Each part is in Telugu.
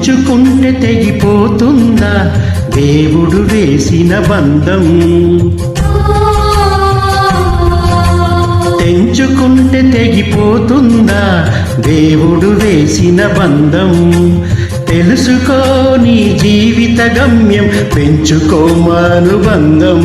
తెంచుకుంటే తెగిపోతుందా దేవుడు వేసిన బంధం? తెంచుకుంటే తెగిపోతుందా దేవుడు వేసిన బంధం? తెలుసుకో నీ జీవిత గమ్యం, పెంచుకోమానుబంధం.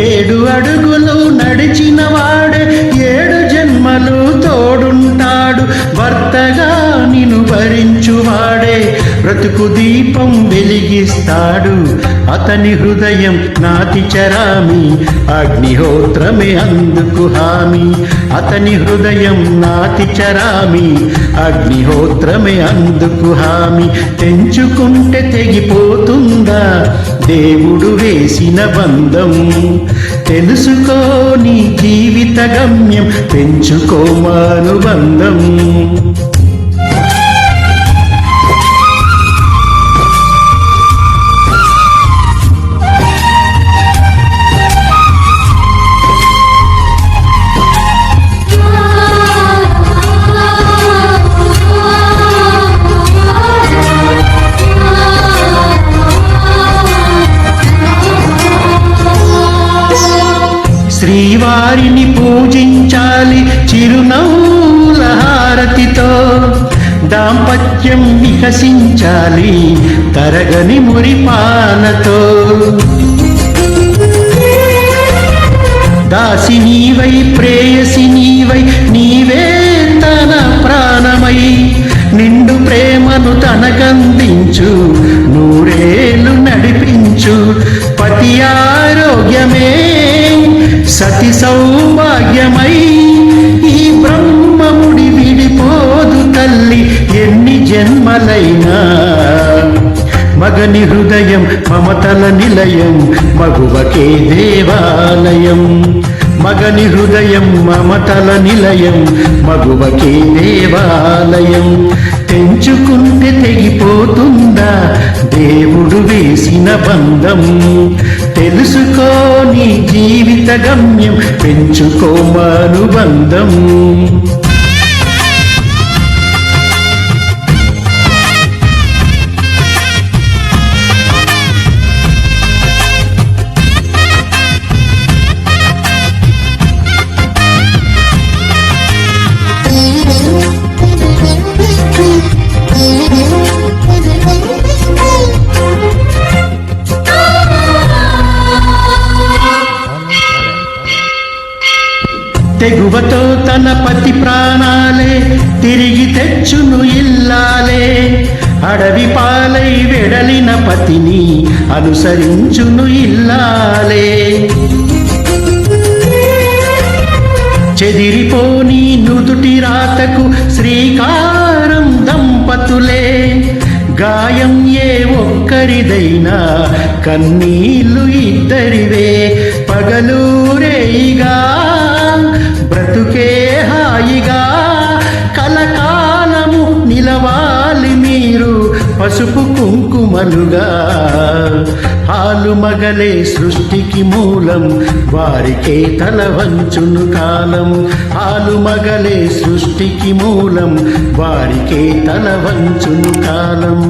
7 అడుగులు నడిచిన వాడే 7 జన్మలు తోడుంటాడు. భర్తగా నిన్ను భరించువాడే బ్రతుకు దీపం వెలిగిస్తాడు. అతని హృదయం నాతి చరామి, అగ్నిహోత్రమే అందుకు హామీ. అతని హృదయం నాతి చరామి, అగ్నిహోత్రమే అందుకు హామీ. తెంచుకుంటే తెగిపోతుందా దేవుడు వేసిన బంధం? తెలుసుకో నీ జీవిత గమ్యం, పెంచుకోమానుబంధం. శ్రీవారిని పూజించాలి చిరునవ్వుల హారతితో. దాంపత్యం వికసించాలి తరగని మురిపాలతో. దాసి నీవై ప్రేయసి నీవై, నీవే తన ప్రాణమై. నిండు ప్రేమను తనకందించు, నూరేళ్ళు నడిపించు. పతి ఆరోగ్యమే సతి సౌభాగ్యమై. ఈ బ్రహ్మముడి విడిపోదు తల్లి ఎన్ని జన్మలైనా. మగని హృదయం మమతల నిలయం, మగువకే దేవాలయం. మగని హృదయం మమతల నిలయం, మగువకే దేవాలయం. తెంచుకుంటే తెగిపోతుందా దేవుడు వేసిన బంధం? తెలుసుకో నీ జీవిత గమ్యం, పెంచుకోమానుబంధం. తెగువతో తన పతి ప్రాణాలే తిరిగి తెచ్చును ఇల్లాలే. అడవి పాలై వెడలిన పతిని అనుసరించును ఇల్లాలే. చెదిరిపోని నుదుటి రాతకు శ్రీకారం దంపతులే. గాయం ఏ ఒక్కరిదైనా కన్నీళ్ళు ఇద్దరివే. పగలూరేయిగా బ్రతుకే హాయిగా, కలకాలము నిలవాలి మీరు పసుపు కుంకుమలుగా. హాలు మగలే సృష్టికి మూలం, వారికే తల వంచును కాలం. హాలు మగలే సృష్టికి మూలం, వారికే తల వంచును కాలం.